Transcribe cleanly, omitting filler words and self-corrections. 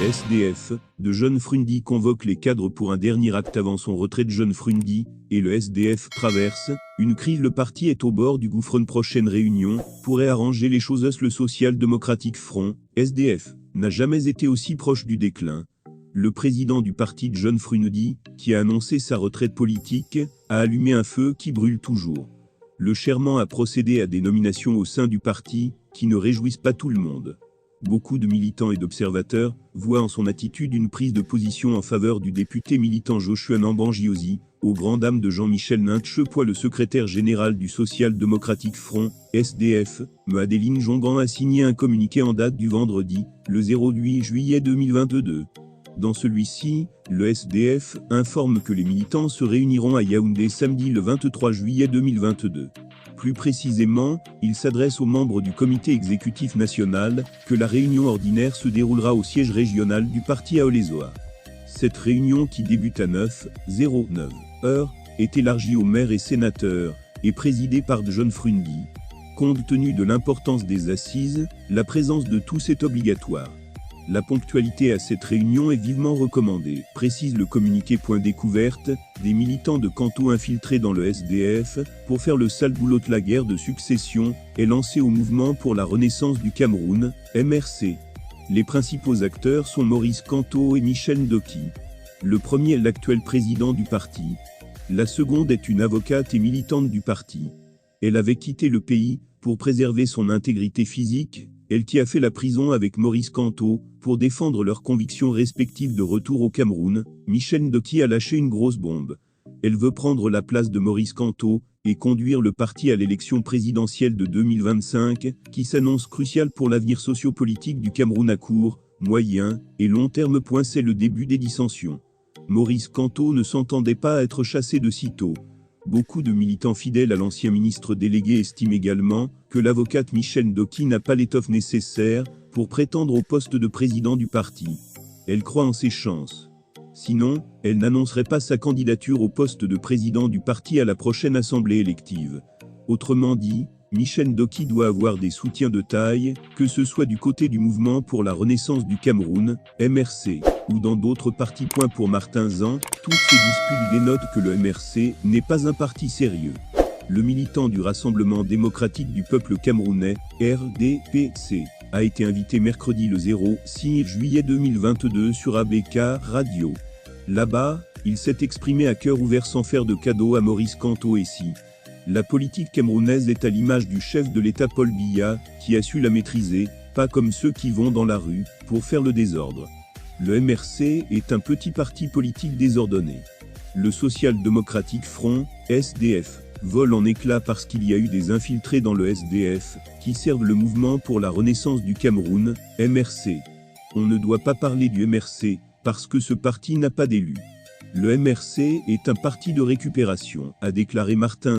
SDF, de John Frundi convoque les cadres pour un dernier acte avant son retrait de John Frundi, et le SDF traverse une crise. Le parti est au bord du gouffre. Une prochaine réunion pourrait arranger les choses. Le Social-Democratic Front, SDF, n'a jamais été aussi proche du déclin. Le président du parti, John Frundi, qui a annoncé sa retraite politique, a allumé un feu qui brûle toujours. Le chairman a procédé à des nominations au sein du parti, qui ne réjouissent pas tout le monde. Beaucoup de militants et d'observateurs voient en son attitude une prise de position en faveur du député militant Joshua Nambangiosi, aux grandes dames de Jean-Michel Ninchepoix. Le secrétaire général du Social-Democratic Front, SDF, Adeline Jongan, a signé un communiqué en date du vendredi, le 08 juillet 2022. Dans celui-ci, le SDF informe que les militants se réuniront à Yaoundé samedi le 23 juillet 2022. Plus précisément, il s'adresse aux membres du comité exécutif national, que la réunion ordinaire se déroulera au siège régional du parti à Olezoa. Cette réunion, qui débute à 9h09, est élargie aux maires et sénateurs, et présidée par John Frundi. Compte tenu de l'importance des assises, la présence de tous est obligatoire. La ponctualité à cette réunion est vivement recommandée, précise le communiqué. Découverte, des militants de Kanto infiltrés dans le SDF, pour faire le sale boulot. La guerre de succession est lancée au Mouvement pour la Renaissance du Cameroun, MRC. Les principaux acteurs sont Maurice Kanto et Michel Ndoki. Le premier est l'actuel président du parti. La seconde est une avocate et militante du parti. Elle avait quitté le pays pour préserver son intégrité physique, elle qui a fait la prison avec Maurice Kanto, pour défendre leurs convictions respectives. De retour au Cameroun, Michel Ndoki a lâché une grosse bombe. Elle veut prendre la place de Maurice Kanto, et conduire le parti à l'élection présidentielle de 2025, qui s'annonce cruciale pour l'avenir sociopolitique du Cameroun à court, moyen et long terme. C'est le début des dissensions. Maurice Kanto ne s'entendait pas à être chassé de sitôt. Beaucoup de militants fidèles à l'ancien ministre délégué estiment également que l'avocate Michel Ndoki n'a pas l'étoffe nécessaire pour prétendre au poste de président du parti. Elle croit en ses chances. Sinon, elle n'annoncerait pas sa candidature au poste de président du parti à la prochaine assemblée élective. Autrement dit, Michel Ndoki doit avoir des soutiens de taille, que ce soit du côté du Mouvement pour la Renaissance du Cameroun, MRC, ou dans d'autres partis. Pour Martin Zan, toutes ces disputes dénotent que le MRC n'est pas un parti sérieux. Le militant du Rassemblement démocratique du peuple camerounais, RDPC, a été invité mercredi le 06 juillet 2022 sur ABK Radio. Là-bas, il s'est exprimé à cœur ouvert sans faire de cadeau à Maurice Kanto. Et si la politique camerounaise est à l'image du chef de l'État Paul Biya, qui a su la maîtriser, pas comme ceux qui vont dans la rue pour faire le désordre. Le MRC est un petit parti politique désordonné. Le Social-Democratic Front, SDF, vole en éclats parce qu'il y a eu des infiltrés dans le SDF, qui servent le Mouvement pour la Renaissance du Cameroun, MRC. On ne doit pas parler du MRC, parce que ce parti n'a pas d'élus. Le MRC est un parti de récupération, a déclaré Martin.